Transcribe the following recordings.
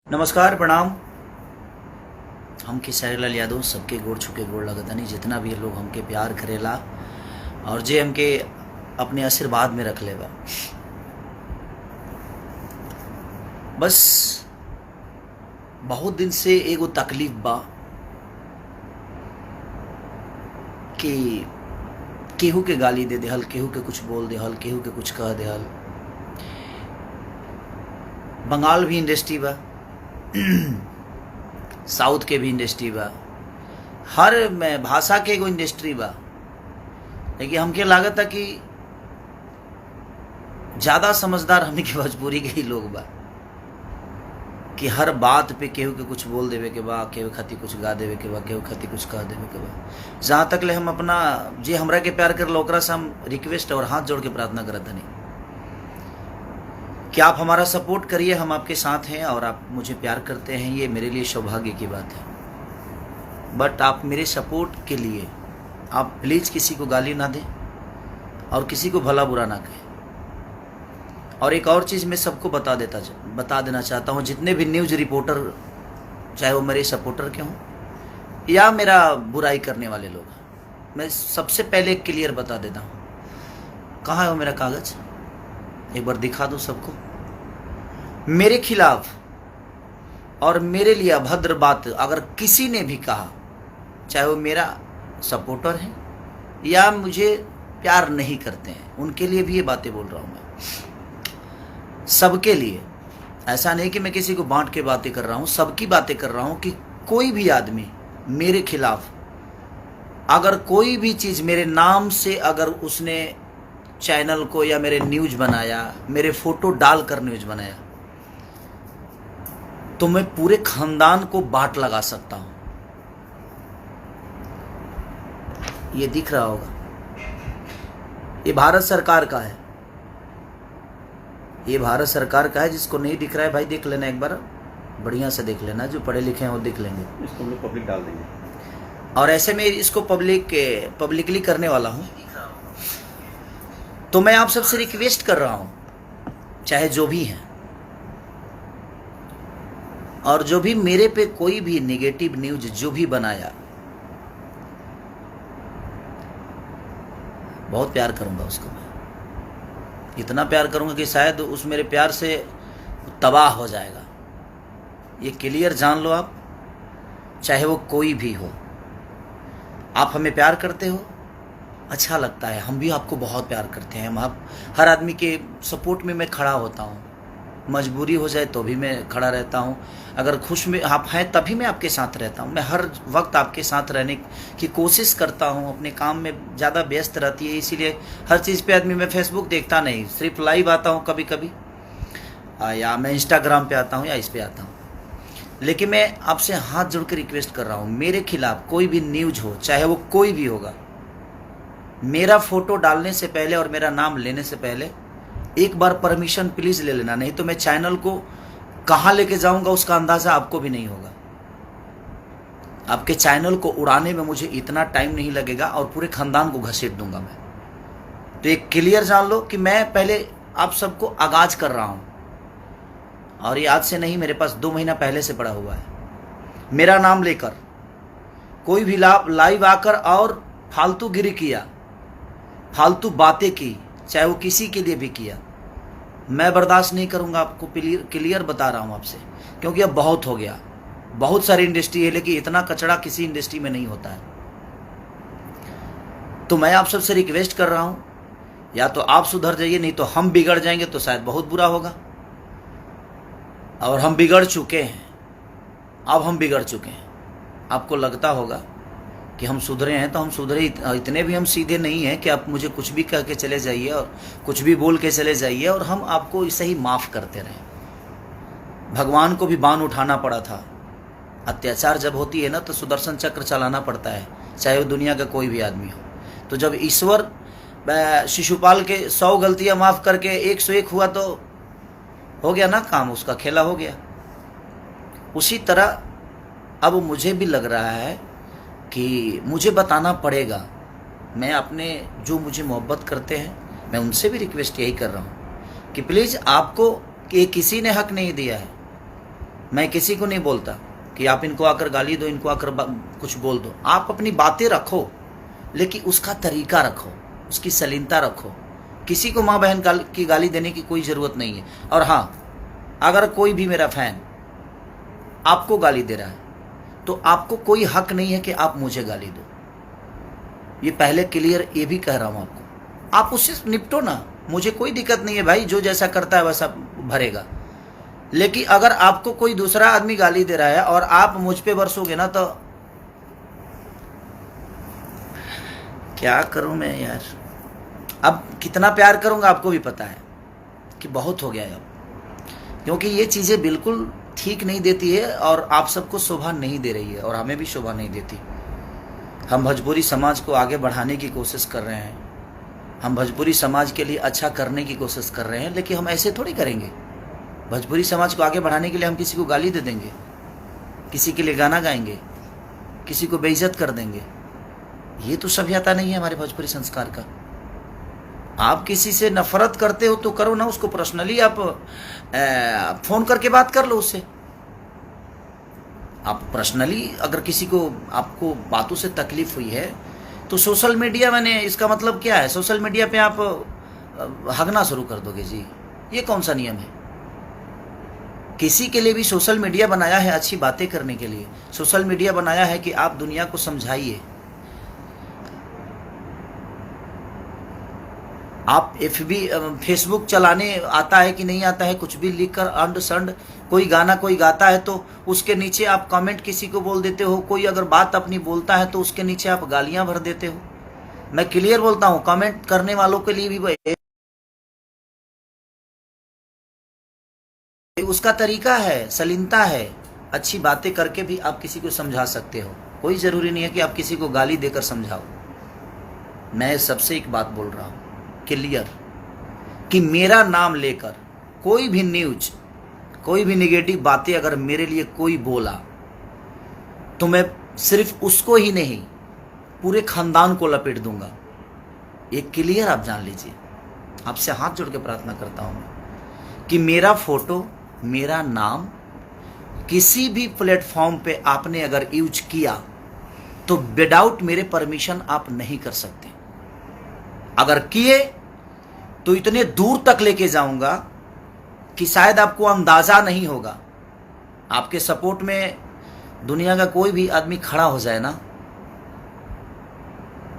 नमस्कार प्रणाम। हम खेसारी लाल यादव सबके गोड़ छुके गोड़ लगतनी जितना भी लोग हमके प्यार करेला और जे हमके अपने आशीर्वाद में रख लेबा। बस बहुत दिन से एगो तकलीफ बा कि केहू के गाली दे देहल, केहू के कुछ बोल देहल, केहू के कुछ कह देहल। बंगाल भी इंडस्ट्री बा, साउथ के भी इंडस्ट्री बा, हर में भाषा के एगो इंडस्ट्री बा। लेकिन हमके लागत है कि ज़्यादा समझदार हमने के भोजपुरी के ही लोग बा कि हर बात पे केहू के कुछ बोल देवे के बा, केहू खातिर कुछ गा देवे के बा, केहू खातिर कुछ कह देवे के बा। जहाँ तक ले हम अपना जे हमरा के प्यार कर ओकरा से हम रिक्वेस्ट और हाथ जोड़ के प्रार्थना करत हनी कि आप हमारा सपोर्ट करिए। हम आपके साथ हैं और आप मुझे प्यार करते हैं, ये मेरे लिए सौभाग्य की बात है। बट आप मेरे सपोर्ट के लिए आप प्लीज़ किसी को गाली ना दें और किसी को भला बुरा ना कहें। और एक और चीज़ मैं सबको बता देना चाहता हूँ, जितने भी न्यूज़ रिपोर्टर, चाहे वो मेरे सपोर्टर के हों या मेरा बुराई करने वाले लोग, मैं सबसे पहले क्लियर बता देता हूँ। कहाँ है वो मेरा कागज़? एक बार दिखा दो सबको। मेरे खिलाफ और मेरे लिए अभद्र बात अगर किसी ने भी कहा, चाहे वो मेरा सपोर्टर है या मुझे प्यार नहीं करते हैं, उनके लिए भी ये बातें बोल रहा हूँ मैं, सबके लिए। ऐसा नहीं कि मैं किसी को बांट के बातें कर रहा हूँ, सबकी बातें कर रहा हूँ कि कोई भी आदमी मेरे खिलाफ अगर कोई भी चीज़ मेरे नाम से अगर उसने चैनल को या मेरे न्यूज़ बनाया, मेरे फोटो डालकर न्यूज़ बनाया, तो मैं पूरे खानदान को बाट लगा सकता हूं। ये दिख रहा होगा, ये भारत सरकार का है, ये भारत सरकार का है। जिसको नहीं दिख रहा है भाई देख लेना, एक बार बढ़िया से देख लेना, जो पढ़े लिखे हैं वो देख लेंगे। इसको हम लोग पब्लिक डाल देंगे और ऐसे में इसको पब्लिकली करने वाला हूं। तो मैं आप सबसे रिक्वेस्ट कर रहा हूं, चाहे जो भी हैं, और जो भी मेरे पे कोई भी नेगेटिव न्यूज़ जो भी बनाया, बहुत प्यार करूंगा उसको। मैं इतना प्यार करूंगा कि शायद उस मेरे प्यार से तबाह हो जाएगा। ये क्लियर जान लो आप, चाहे वो कोई भी हो। आप हमें प्यार करते हो, अच्छा लगता है, हम भी आपको बहुत प्यार करते हैं। हम आप हर आदमी के सपोर्ट में मैं खड़ा होता हूँ, मजबूरी हो जाए तो भी मैं खड़ा रहता हूँ। अगर खुश में आप हैं तभी मैं आपके साथ रहता हूँ। मैं हर वक्त आपके साथ रहने की कोशिश करता हूँ। अपने काम में ज़्यादा व्यस्त रहती है, इसीलिए हर चीज़ पे आदमी, मैं फेसबुक देखता नहीं, सिर्फ लाइव आता हूँ कभी कभी, या मैं इंस्टाग्राम पे आता हूँ या इस पे आता हूँ। लेकिन मैं आपसे हाथ जोड़ के रिक्वेस्ट कर रहा हूँ, मेरे खिलाफ कोई भी न्यूज़ हो, चाहे वो कोई भी होगा, मेरा फोटो डालने से पहले और मेरा नाम लेने से पहले एक बार परमिशन प्लीज़ ले लेना, नहीं तो मैं चैनल को कहाँ लेके जाऊंगा उसका अंदाज़ा आपको भी नहीं होगा। आपके चैनल को उड़ाने में मुझे इतना टाइम नहीं लगेगा और पूरे खानदान को घसीट दूंगा मैं। तो एक क्लियर जान लो कि मैं पहले आप सबको आगाज कर रहा हूँ, और ये आज से नहीं, मेरे पास 2 महीना पहले से पड़ा हुआ है। मेरा नाम लेकर कोई भी लाइव आकर और फालतू गिरी किया, फालतू बातें की, चाहे वो किसी के लिए भी किया, मैं बर्दाश्त नहीं करूंगा। आपको क्लियर बता रहा हूं आपसे, क्योंकि अब बहुत हो गया। बहुत सारी इंडस्ट्री है, लेकिन इतना कचड़ा किसी इंडस्ट्री में नहीं होता है। तो मैं आप सबसे रिक्वेस्ट कर रहा हूं, या तो आप सुधर जाइए, नहीं तो हम बिगड़ जाएंगे तो शायद बहुत बुरा होगा। और हम बिगड़ चुके हैं, अब हम बिगड़ चुके हैं। आपको लगता होगा कि हम सुधरे हैं, तो हम सुधरे इतने भी हम सीधे नहीं हैं कि आप मुझे कुछ भी कह के चले जाइए और कुछ भी बोल के चले जाइए और हम आपको इसे ही माफ़ करते रहें। भगवान को भी बाण उठाना पड़ा था। अत्याचार जब होती है ना, तो सुदर्शन चक्र चलाना पड़ता है, चाहे वो दुनिया का कोई भी आदमी हो। तो जब ईश्वर शिशुपाल के 100 गलतियाँ माफ़ करके 101 हुआ, तो हो गया ना काम, उसका खेला हो गया। उसी तरह अब मुझे भी लग रहा है कि मुझे बताना पड़ेगा। मैं अपने जो मुझे मोहब्बत करते हैं, मैं उनसे भी रिक्वेस्ट यही कर रहा हूँ कि प्लीज़, आपको किसी ने हक नहीं दिया है मैं किसी को नहीं बोलता कि आप इनको आकर गाली दो, इनको आकर कुछ बोल दो। आप अपनी बातें रखो, लेकिन उसका तरीका रखो, उसकी सलीनता रखो। किसी को माँ बहन की गाली देने की कोई ज़रूरत नहीं है। और हाँ, अगर कोई भी मेरा फैन आपको गाली दे रहा है तो आपको कोई हक नहीं है कि आप मुझे गाली दो। ये पहले क्लियर ये भी कह रहा हूँ आपको। आप उससे निपटो ना, मुझे कोई दिक्कत नहीं है भाई, जो जैसा करता है वैसा भरेगा। लेकिन अगर आपको कोई दूसरा आदमी गाली दे रहा है और आप मुझ पे बरसोगे ना, तो क्या करूं मैं यार। अब कितना प्यार करूंगा आपको भी पता है कि बहुत हो गया है अब, क्योंकि ये चीज़ें बिल्कुल ठीक नहीं देती है और आप सबको शोभा नहीं दे रही है और हमें भी शोभा नहीं देती। हम भोजपुरी समाज को आगे बढ़ाने की कोशिश कर रहे हैं, हम भोजपुरी समाज के लिए अच्छा करने की कोशिश कर रहे हैं, लेकिन हम ऐसे थोड़ी करेंगे। भोजपुरी समाज को आगे बढ़ाने के लिए हम किसी को गाली दे देंगे, किसी के लिए गाना गाएंगे, किसी को बेइज्जत कर देंगे। ये तो सभ्यता नहीं है हमारे भोजपुरी संस्कार का। आप किसी से नफरत करते हो तो करो ना, उसको पर्सनली आप फोन करके बात कर लो उससे। आप पर्सनली अगर किसी को आपको बातों से तकलीफ हुई है तो सोशल मीडिया, मैंने इसका मतलब क्या है, सोशल मीडिया पे आप हगना शुरू कर दोगे जी? ये कौन सा नियम है? किसी के लिए भी सोशल मीडिया बनाया है अच्छी बातें करने के लिए, सोशल मीडिया बनाया है कि आप दुनिया को समझाइए। आप फेसबुक चलाने आता है कि नहीं आता है, कुछ भी लिख कर अंड संड, कोई गाना कोई गाता है तो उसके नीचे आप कमेंट किसी को बोल देते हो, कोई अगर बात अपनी बोलता है तो उसके नीचे आप गालियां भर देते हो। मैं क्लियर बोलता हूँ, कमेंट करने वालों के लिए भी उसका तरीका है, सलीनता है। अच्छी बातें करके भी आप किसी को समझा सकते हो, कोई ज़रूरी नहीं है कि आप किसी को गाली देकर समझाओ। मैं सबसे एक बात बोल रहा हूँ क्लियर, कि मेरा नाम लेकर कोई भी न्यूज, कोई भी नेगेटिव बातें अगर मेरे लिए कोई बोला तो मैं सिर्फ उसको ही नहीं पूरे खानदान को लपेट दूंगा। ये क्लियर आप जान लीजिए। आपसे हाथ जोड़ के प्रार्थना करता हूँ कि मेरा फोटो, मेरा नाम किसी भी प्लेटफॉर्म पे आपने अगर यूज किया तो विदाउट मेरे परमिशन आप नहीं कर सकते। अगर किए तो इतने दूर तक लेके जाऊंगा कि शायद आपको अंदाजा नहीं होगा। आपके सपोर्ट में दुनिया का कोई भी आदमी खड़ा हो जाए ना,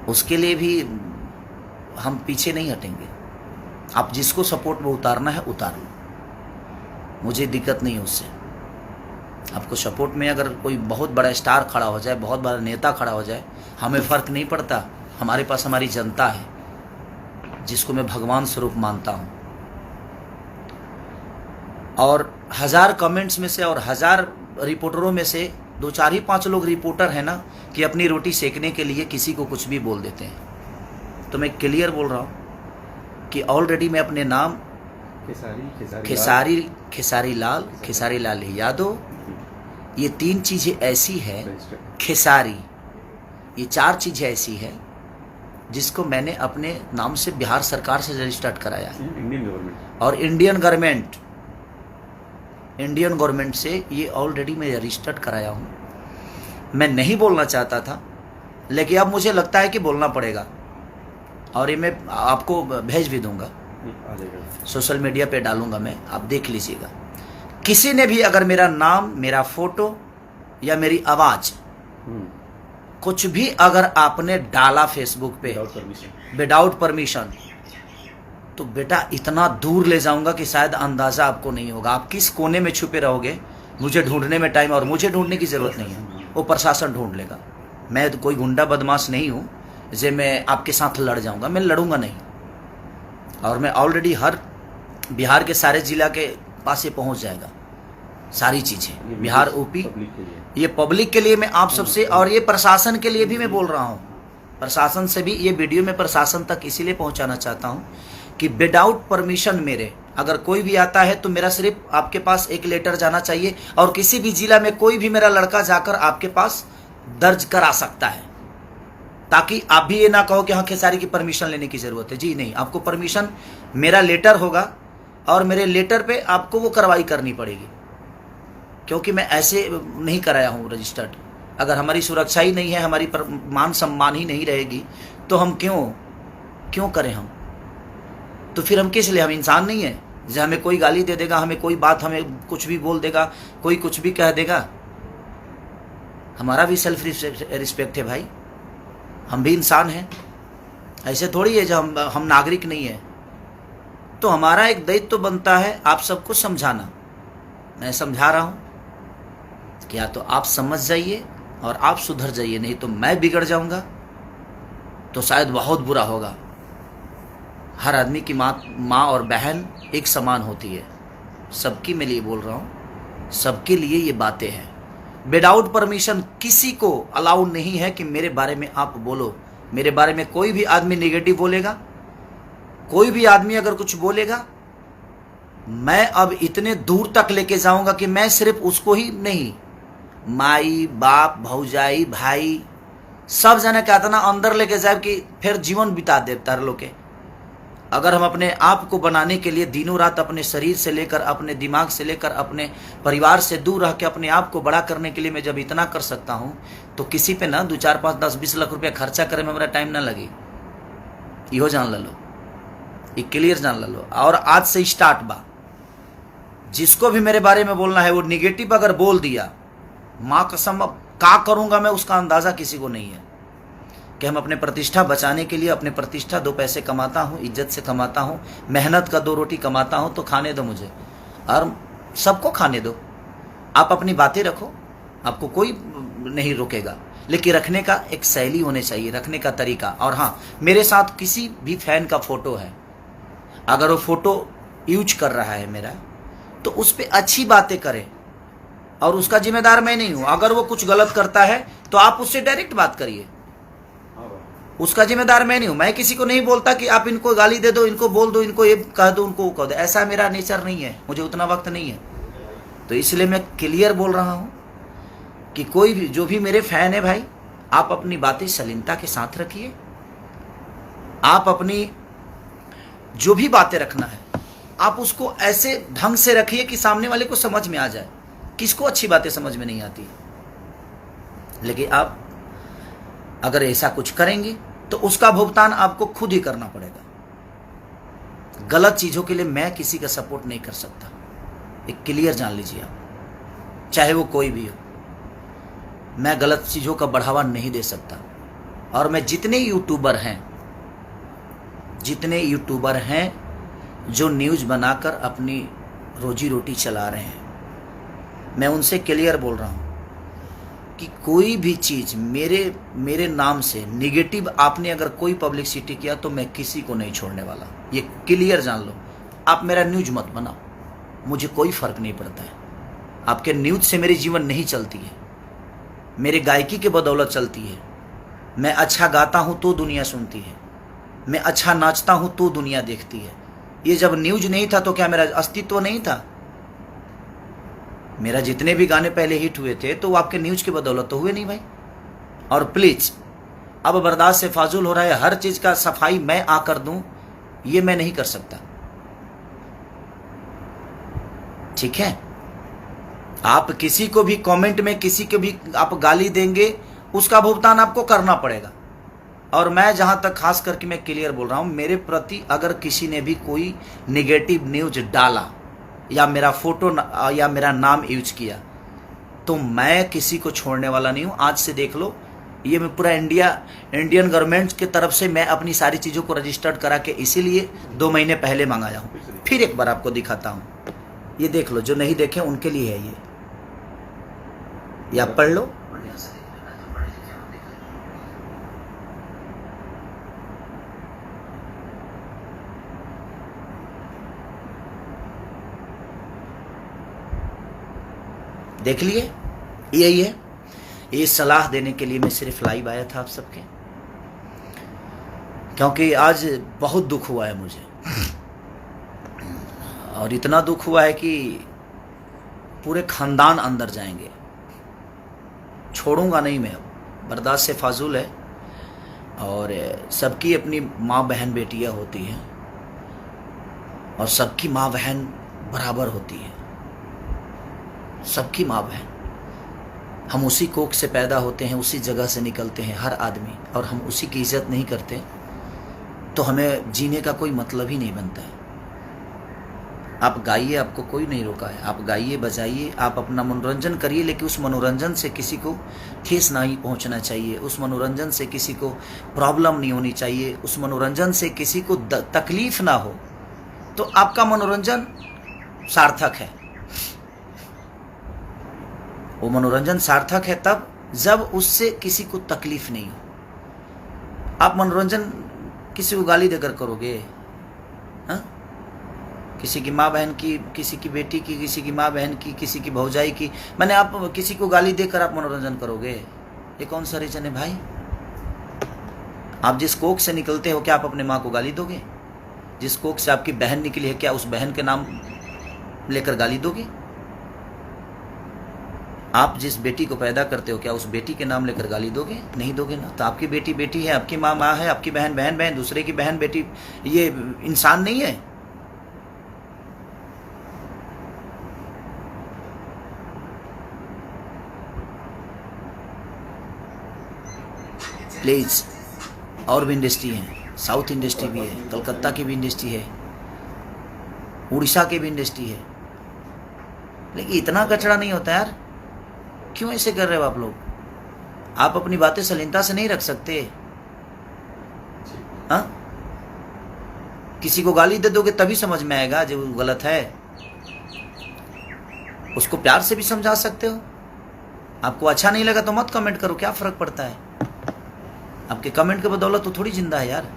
उसके लिए भी हम पीछे नहीं हटेंगे। आप जिसको सपोर्ट में उतारना है उतार लो, मुझे दिक्कत नहीं है उससे। आपको सपोर्ट में अगर कोई बहुत बड़ा स्टार खड़ा हो जाए, बहुत बड़ा नेता खड़ा हो जाए, हमें फ़र्क नहीं पड़ता। हमारे पास हमारी जनता है जिसको मैं भगवान स्वरूप मानता हूँ। और 1000 कमेंट्स में से और 1000 रिपोर्टरों में से 2, 4 ही 5 लोग रिपोर्टर हैं ना, कि अपनी रोटी सेकने के लिए किसी को कुछ भी बोल देते हैं। तो मैं क्लियर बोल रहा हूँ कि ऑलरेडी मैं अपने नाम खेसारी लाल यादव, ये 3 चीज़ें ऐसी है, खेसारी, ये 4 चीज़ें ऐसी है जिसको मैंने अपने नाम से बिहार सरकार से रजिस्टर्ड कराया है। इंडियन गवर्नमेंट और इंडियन गवर्नमेंट से ये ऑलरेडी मैं रजिस्टर्ड कराया हूँ। मैं नहीं बोलना चाहता था, लेकिन अब मुझे लगता है कि बोलना पड़ेगा, और ये मैं आपको भेज भी दूंगा, सोशल मीडिया पे डालूंगा मैं, आप देख लीजिएगा। किसी ने भी अगर मेरा नाम, मेरा फोटो या मेरी आवाज़ कुछ भी अगर आपने डाला फेसबुक पे विदाउट परमिशन, तो बेटा इतना दूर ले जाऊंगा कि शायद अंदाज़ा आपको नहीं होगा। आप किस कोने में छुपे रहोगे, मुझे ढूंढने में टाइम, और मुझे ढूंढने की ज़रूरत नहीं है, वो प्रशासन ढूंढ लेगा। मैं तो कोई गुंडा बदमाश नहीं हूँ जे मैं आपके साथ लड़ जाऊंगा, मैं लड़ूंगा नहीं। और मैं ऑलरेडी हर बिहार के सारे जिला के पास ये पहुँच जाएगा सारी चीज़ें, बिहार, यूपी। ये पब्लिक के लिए मैं आप सबसे, और ये प्रशासन के लिए भी मैं बोल रहा हूँ, प्रशासन से भी ये वीडियो में प्रशासन तक इसीलिए पहुँचाना चाहता हूँ कि विदाउट परमिशन मेरे अगर कोई भी आता है तो मेरा सिर्फ आपके पास एक लेटर जाना चाहिए, और किसी भी जिला में कोई भी मेरा लड़का जाकर आपके पास दर्ज करा सकता है, ताकि आप भी ये ना कहो कि हाँ खेसारी की परमिशन लेने की ज़रूरत है। जी नहीं, आपको परमिशन, मेरा लेटर होगा और मेरे लेटर पे आपको वो कार्रवाई करनी पड़ेगी। क्योंकि मैं ऐसे नहीं कराया हूँ रजिस्टर्ड। अगर हमारी सुरक्षा ही नहीं है, हमारी मान सम्मान ही नहीं रहेगी, तो हम क्यों करें हम? तो फिर हम किस लिए? हम इंसान नहीं है? जैसे हमें कोई गाली दे देगा, हमें कोई बात, हमें कुछ भी बोल देगा, कोई कुछ भी कह देगा, हमारा भी सेल्फ रिस्पेक्ट है भाई, हम भी इंसान हैं। ऐसे थोड़ी है जो हम नागरिक नहीं है। तो हमारा एक दायित्व तो बनता है आप सबको समझाना। मैं समझा रहा हूँ कि या तो आप समझ जाइए और आप सुधर जाइए, नहीं तो मैं बिगड़ जाऊंगा तो शायद बहुत बुरा होगा। हर आदमी की माँ और बहन एक समान होती है, सबके मैं लिए बोल रहा हूँ, सबके लिए ये बातें हैं। विदाउट परमिशन किसी को अलाउ नहीं है कि मेरे बारे में आप बोलो। मेरे बारे में कोई भी आदमी नेगेटिव बोलेगा, कोई भी आदमी अगर कुछ बोलेगा, मैं अब इतने दूर तक लेके जाऊंगा कि मैं सिर्फ उसको ही नहीं, माई बाप भौजाई भाई सब जना कहता ना अंदर लेके जाए कि फिर जीवन बिता दे तार लोग के। अगर हम अपने आप को बनाने के लिए दिनों रात अपने शरीर से लेकर, अपने दिमाग से लेकर, अपने परिवार से दूर रह के अपने आप को बड़ा करने के लिए मैं जब इतना कर सकता हूँ, तो किसी पे ना 2, 4, 5, 10, 20 लाख रुपया खर्चा करे में मेरा टाइम ना लगे। इहो जान लो, ये क्लियर जान लो। और आज से स्टार्ट बा, जिसको भी मेरे बारे में बोलना है वो निगेटिव अगर बोल दिया, माँ कसम अब क्या करूँगा मैं उसका अंदाज़ा किसी को नहीं है। कि हम अपने प्रतिष्ठा बचाने के लिए, अपने प्रतिष्ठा 2 पैसे कमाता हूँ, इज्जत से कमाता हूँ, मेहनत का 2 रोटी कमाता हूँ, तो खाने दो मुझे और सबको खाने दो। आप अपनी बातें रखो, आपको कोई नहीं रोकेगा, लेकिन रखने का एक शैली होनी चाहिए, रखने का तरीका। और हाँ, मेरे साथ किसी भी फैन का फ़ोटो है, अगर वो फ़ोटो यूज कर रहा है मेरा, तो उस पर अच्छी बातें करें और उसका जिम्मेदार मैं नहीं हूँ। अगर वो कुछ गलत करता है तो आप उससे डायरेक्ट बात करिए, उसका जिम्मेदार मैं नहीं हूं। मैं किसी को नहीं बोलता कि आप इनको गाली दे दो, इनको बोल दो, इनको ये कह दो, उनको वो कह दो। ऐसा मेरा नेचर नहीं है, मुझे उतना वक्त नहीं है। तो इसलिए मैं क्लियर बोल रहा हूं कि कोई भी जो भी मेरे फैन है भाई, आप अपनी बातें शालीनता के साथ रखिए। आप अपनी जो भी बातें रखना है आप उसको ऐसे ढंग से रखिए कि सामने वाले को समझ में आ जाए। किसको अच्छी बातें समझ में नहीं आती, लेकिन आप अगर ऐसा कुछ करेंगे तो उसका भुगतान आपको खुद ही करना पड़ेगा। गलत चीज़ों के लिए मैं किसी का सपोर्ट नहीं कर सकता, एक क्लियर जान लीजिए आप, चाहे वो कोई भी हो। मैं गलत चीज़ों का बढ़ावा नहीं दे सकता। और मैं जितने यूट्यूबर हैं जो न्यूज़ बनाकर अपनी रोजी रोटी चला रहे हैं, मैं उनसे क्लियर बोल रहा हूँ कि कोई भी चीज़ मेरे नाम से निगेटिव आपने अगर कोई पब्लिसिटी किया तो मैं किसी को नहीं छोड़ने वाला। ये क्लियर जान लो। आप मेरा न्यूज़ मत बनाओ, मुझे कोई फ़र्क नहीं पड़ता है। आपके न्यूज़ से मेरी जीवन नहीं चलती है, मेरे गायकी के बदौलत चलती है। मैं अच्छा गाता हूँ तो दुनिया सुनती है, मैं अच्छा नाचता हूँ तो दुनिया देखती है। ये जब न्यूज़ नहीं था तो क्या मेरा अस्तित्व नहीं था? मेरा जितने भी गाने पहले हिट हुए थे तो वो आपके न्यूज़ की बदौलत तो हुए नहीं भाई। और प्लीज़ अब बर्दाश्त से फाजुल हो रहा है, हर चीज़ का सफाई मैं आकर दूं, ये मैं नहीं कर सकता। ठीक है, आप किसी को भी कमेंट में किसी को भी आप गाली देंगे, उसका भुगतान आपको करना पड़ेगा। और मैं जहां तक खास करके मैं क्लियर बोल रहा हूं, मेरे प्रति अगर किसी ने भी कोई निगेटिव न्यूज़ डाला या मेरा फोटो या मेरा नाम यूज किया तो मैं किसी को छोड़ने वाला नहीं हूं। आज से देख लो, ये मैं पूरा इंडियन गवर्नमेंट की तरफ से मैं अपनी सारी चीज़ों को रजिस्टर्ड करा के इसीलिए 2 महीने पहले मंगाया हूं। फिर एक बार आपको दिखाता हूं, ये देख लो, जो नहीं देखे उनके लिए है ये आप पढ़ लो। देख लिए, यही है। ये सलाह देने के लिए मैं सिर्फ लाइव आया था आप सबके, क्योंकि आज बहुत दुख हुआ है मुझे, और इतना दुख हुआ है कि पूरे खानदान अंदर जाएंगे, छोड़ूंगा नहीं मैं। अब बर्दाश्त से फाजुल है, और सबकी अपनी माँ बहन बेटियां होती हैं, और सबकी माँ बहन बराबर होती है। सबकी माँ बहन। हम उसी कोख से पैदा होते हैं, उसी जगह से निकलते हैं हर आदमी, और हम उसी की इज्जत नहीं करते तो हमें जीने का कोई मतलब ही नहीं बनता है। आप गाइए, आपको कोई नहीं रोका है, आप गाइए बजाइए, आप अपना मनोरंजन करिए, लेकिन उस मनोरंजन से किसी को ठेस नहीं पहुंचना चाहिए, उस मनोरंजन से किसी को प्रॉब्लम नहीं होनी चाहिए, उस मनोरंजन से किसी को तकलीफ ना हो, तो आपका मनोरंजन सार्थक है। वो मनोरंजन सार्थक है तब जब उससे किसी को तकलीफ नहीं हो। आप मनोरंजन किसी को गाली देकर करोगे, हाँ? किसी की माँ बहन की, किसी की बेटी की, किसी की माँ बहन की, किसी की भौजाई की, मैंने आप किसी को गाली देकर आप मनोरंजन करोगे? ये कौन सा रीजन है भाई? आप जिस कोख से निकलते हो, क्या आप अपने माँ को गाली दोगे? जिस कोख से आपकी बहन निकली है, क्या उस बहन के नाम लेकर गाली दोगे? आप जिस बेटी को पैदा करते हो, क्या उस बेटी के नाम लेकर गाली दोगे? नहीं दोगे ना। तो आपकी बेटी बेटी है, आपकी माँ माँ है, आपकी बहन बहन बहन, दूसरे की बहन बेटी ये इंसान नहीं है? प्लीज, और भी इंडस्ट्री है, साउथ इंडस्ट्री भी है, कलकत्ता की भी इंडस्ट्री है, उड़ीसा की भी इंडस्ट्री है, लेकिन इतना कचरा नहीं होता यार। क्यों ऐसे कर रहे हो आप लोग? आप अपनी बातें सलीनता से नहीं रख सकते? हाँ, किसी को गाली दे दोगे तभी समझ में आएगा जब वो गलत है। उसको प्यार से भी समझा सकते हो। आपको अच्छा नहीं लगा तो मत कमेंट करो, क्या फर्क पड़ता है? आपके कमेंट के बदौलत तो थोड़ी जिंदा है यार।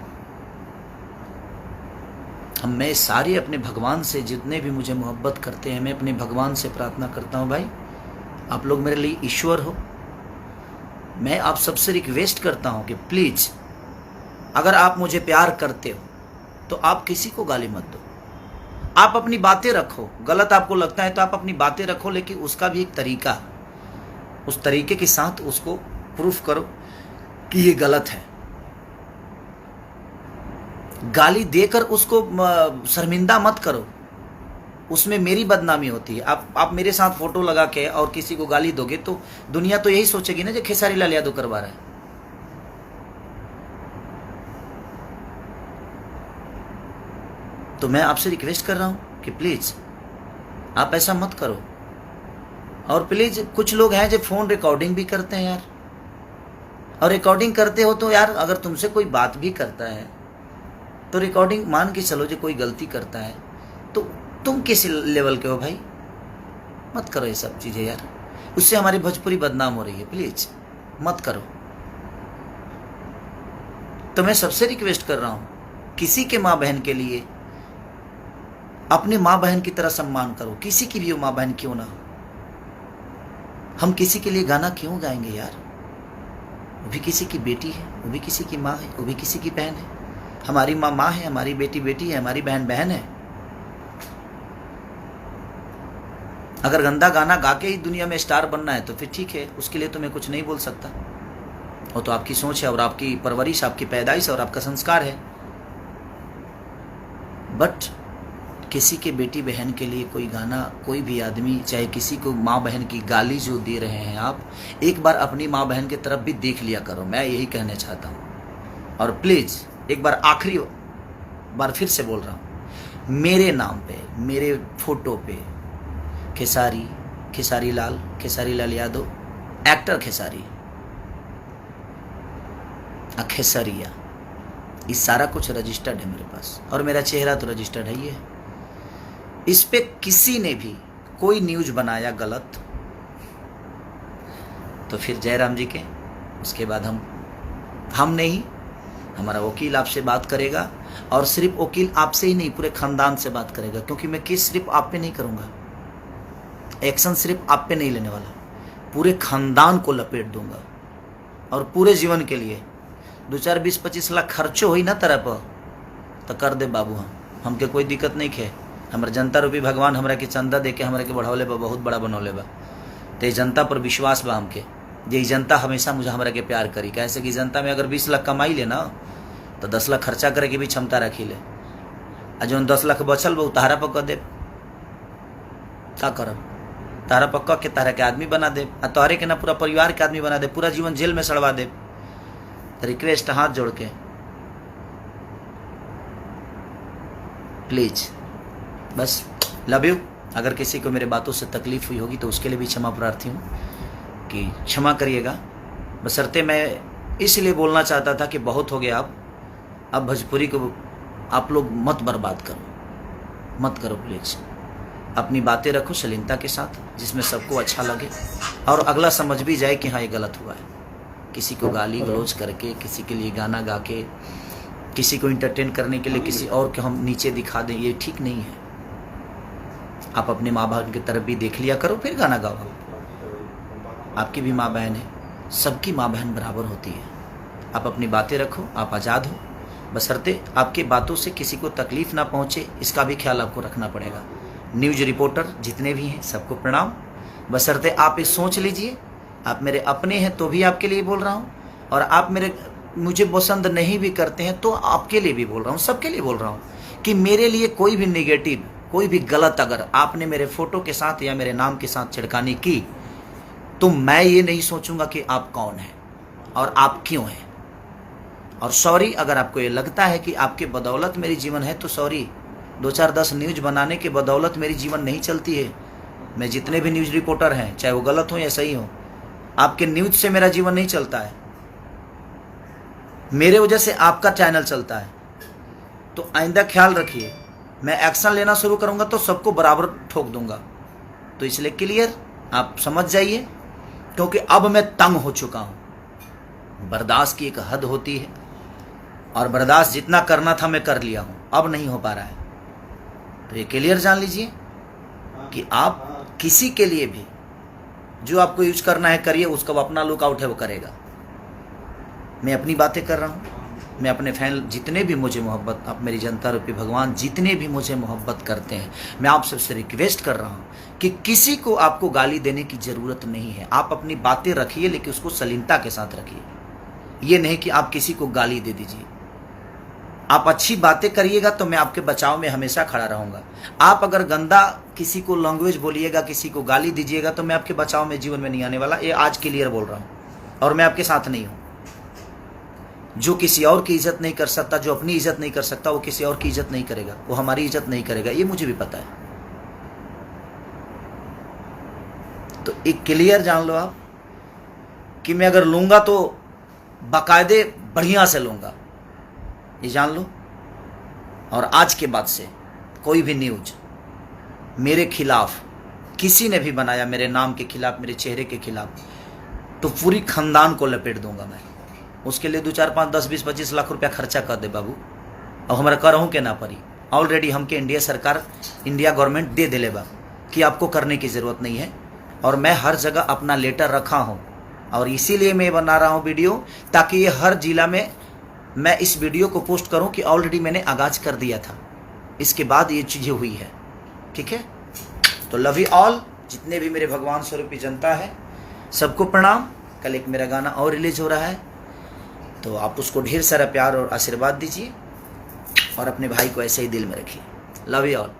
मैं सारे अपने भगवान से, जितने भी मुझे मोहब्बत करते हैं, मैं अपने भगवान से प्रार्थना करता हूँ, भाई आप लोग मेरे लिए ईश्वर हो। मैं आप सबसे रिक्वेस्ट करता हूँ कि प्लीज, अगर आप मुझे प्यार करते हो तो आप किसी को गाली मत दो। आप अपनी बातें रखो, गलत आपको लगता है तो आप अपनी बातें रखो, लेकिन उसका भी एक तरीका, उस तरीके के साथ उसको प्रूफ करो कि ये गलत है। गाली देकर उसको शर्मिंदा मत करो, उसमें मेरी बदनामी होती है। आप मेरे साथ फोटो लगा के और किसी को गाली दोगे तो दुनिया तो यही सोचेगी ना जो खेसारी लाल यादव करवा रहा है। तो मैं आपसे रिक्वेस्ट कर रहा हूं कि प्लीज आप ऐसा मत करो। और प्लीज, कुछ लोग हैं जो फोन रिकॉर्डिंग भी करते हैं यार, और रिकॉर्डिंग करते हो तो यार, अगर तुमसे कोई बात भी करता है तो रिकॉर्डिंग मान के चलो, जो कोई गलती करता है तो तुम किस लेवल के हो भाई? मत करो ये सब चीज़ें यार, उससे हमारी भोजपुरी बदनाम हो रही है। प्लीज मत करो। तो मैं सबसे रिक्वेस्ट कर रहा हूं, किसी के माँ बहन के लिए अपने माँ बहन की तरह सम्मान करो, किसी की भी माँ बहन क्यों ना हो। हम किसी के लिए गाना क्यों गाएंगे यार? वो भी किसी की बेटी है, वो भी किसी की माँ है, वो भी किसी की बहन है। हमारी माँ माँ है, हमारी बेटी बेटी है, हमारी बहन बहन है। अगर गंदा गाना गा के ही दुनिया में स्टार बनना है तो फिर ठीक है, उसके लिए तो मैं कुछ नहीं बोल सकता। वो तो आपकी सोच है और आपकी परवरिश, आपकी पैदाइश और आपका संस्कार है। बट किसी के बेटी बहन के लिए कोई गाना, कोई भी आदमी, चाहे किसी को माँ बहन की गाली जो दे रहे हैं आप, एक बार अपनी माँ बहन की तरफ भी देख लिया करो। मैं यही कहना चाहता हूँ। और प्लीज़ एक बार, आखिरी बार फिर से बोल रहा हूँ, मेरे नाम पे, मेरे फोटो पे खेसारी लाल यादव, एक्टर खेसारी, खेसरिया, ये सारा कुछ रजिस्टर्ड है मेरे पास, और मेरा चेहरा तो रजिस्टर्ड है ही है। इस पे किसी ने भी कोई न्यूज बनाया गलत तो फिर जयराम जी के, उसके बाद हम नहीं, हमारा वकील आपसे बात करेगा, और सिर्फ वकील आपसे ही नहीं, पूरे खानदान से बात करेगा। क्योंकि मैं केस सिर्फ आप पे नहीं करूँगा, एक्शन सिर्फ आप पे नहीं लेने वाला, पूरे खानदान को लपेट दूंगा। और पूरे जीवन के लिए 2, 4, 20, 25 लाख खर्चो हुई ना तरह पर तो कर दे बाबू। हमके कोई दिक्कत नहीं खे। हमारे जनता रूपी भगवान हमरा के चंदा दे के हमरा के बढ़ौले बा, बहुत बड़ा बनौले बा। तो जनता पर विश्वास बा हमके, ये जनता हमेशा मुझे हमरा के प्यार करी। कैसे कि जनता में अगर 20 लाख कमाई ले ना तो 10 लाख खर्चा करे की भी क्षमता रखी ले, आ जो 10 लाख बचल बा उतारा पर कर दे, का करब? तारा पक्का के तारा के आदमी बना दे, तोहरे के ना पूरा परिवार के आदमी बना दे, पूरा जीवन जेल में सड़वा दे। रिक्वेस्ट हाथ जोड़ के प्लीज, बस लव यू। अगर किसी को मेरे बातों से तकलीफ हुई होगी तो उसके लिए भी क्षमा प्रार्थी हूँ कि क्षमा करिएगा। बशर्ते मैं इसलिए बोलना चाहता था कि बहुत हो गया, अब भोजपुरी को आप लोग मत बर्बाद करो, मत करो प्लीज। अपनी बातें रखो शालीनता के साथ, जिसमें सबको अच्छा लगे और अगला समझ भी जाए कि हाँ ये गलत हुआ है। किसी को गाली गलौज करके, किसी के लिए गाना गा के, किसी को इंटरटेन करने के लिए किसी और को हम नीचे दिखा दें, ये ठीक नहीं है। आप अपने माँ बाप की तरफ भी देख लिया करो, फिर गाना गाओ। आपकी भी माँ बहन है, सबकी माँ बहन बराबर होती है। आप अपनी बातें रखो, आप आज़ाद हो, बशर्ते आपकी बातों से किसी को तकलीफ ना पहुँचे, इसका भी ख्याल आपको रखना पड़ेगा। न्यूज़ रिपोर्टर जितने भी हैं सबको प्रणाम। बशर्ते आप ये सोच लीजिए, आप मेरे अपने हैं तो भी आपके लिए बोल रहा हूँ, और आप मुझे पसंद नहीं भी करते हैं तो आपके लिए भी बोल रहा हूँ, सबके लिए बोल रहा हूँ कि मेरे लिए कोई भी नेगेटिव, कोई भी गलत अगर आपने मेरे फोटो के साथ या मेरे नाम के साथ छिड़कानी की तो मैं ये नहीं सोचूंगा कि आप कौन हैं और आप क्यों हैं। और सॉरी, अगर आपको ये लगता है कि आपके बदौलत मेरी जीवन है तो सॉरी। 2-4-10 न्यूज़ बनाने के बदौलत मेरी जीवन नहीं चलती है। मैं जितने भी न्यूज़ रिपोर्टर हैं, चाहे वो गलत हो या सही हो, आपके न्यूज़ से मेरा जीवन नहीं चलता है। मेरे वजह से आपका चैनल चलता है। तो आइंदा ख्याल रखिए, मैं एक्शन लेना शुरू करूंगा तो सबको बराबर ठोक दूंगा। तो इसलिए क्लियर आप समझ जाइए, क्योंकि अब मैं तंग हो चुका हूं। बर्दाश्त की एक हद होती है, और बर्दाश्त जितना करना था मैं कर लिया हूं, अब नहीं हो पा रहा है। तो ये क्लियर जान लीजिए कि आप किसी के लिए भी जो आपको यूज करना है करिए, उसका अपना लुकआउट है वो करेगा। मैं अपनी बातें कर रहा हूँ, मैं अपने फैन जितने भी मुझे मोहब्बत, आप मेरी जनता रूपी भगवान जितने भी मुझे मोहब्बत करते हैं, मैं आप सबसे रिक्वेस्ट कर रहा हूँ कि किसी को आपको गाली देने की ज़रूरत नहीं है। आप अपनी बातें रखिए, लेकिन उसको शालीनता के साथ रखिए। ये नहीं कि आप किसी को गाली दे दीजिए। आप अच्छी बातें करिएगा तो मैं आपके बचाव में हमेशा खड़ा रहूँगा। आप अगर गंदा किसी को लैंग्वेज बोलिएगा, किसी को गाली दीजिएगा तो मैं आपके बचाव में जीवन में नहीं आने वाला। ये आज क्लियर बोल रहा हूँ, और मैं आपके साथ नहीं हूँ। जो किसी और की इज्जत नहीं कर सकता, जो अपनी इज्जत नहीं कर सकता, वो किसी और की इज्जत नहीं करेगा, वो हमारी इज्जत नहीं करेगा, ये मुझे भी पता है। तो एक क्लियर जान लो आप कि मैं अगर लूंगा तो बाकायदे बढ़िया से लूंगा, ये जान लो। और आज के बाद से कोई भी न्यूज मेरे खिलाफ किसी ने भी बनाया, मेरे नाम के खिलाफ, मेरे चेहरे के खिलाफ, तो पूरी खानदान को लपेट दूंगा मैं। उसके लिए 2, 4, 5, 10, 20, 25 लाख रुपया खर्चा कर दे बाबू। अब हमारा करहूँ के ना परी, ऑलरेडी हमके इंडिया सरकार, इंडिया गवर्नमेंट दे दिले बा कि आपको करने की ज़रूरत नहीं है। और मैं हर जगह अपना लेटर रखा हूँ, और इसीलिए मैं बना रहा हूँ वीडियो, ताकि ये हर जिला में मैं इस वीडियो को पोस्ट करूँ कि ऑलरेडी मैंने आगाज कर दिया था, इसके बाद ये चीज़ें हुई है। ठीक है, तो लव यू ऑल, जितने भी मेरे भगवान स्वरूपी जनता है सबको प्रणाम। कल एक मेरा गाना और रिलीज हो रहा है, तो आप उसको ढेर सारा प्यार और आशीर्वाद दीजिए, और अपने भाई को ऐसे ही दिल में रखिए। Love you all.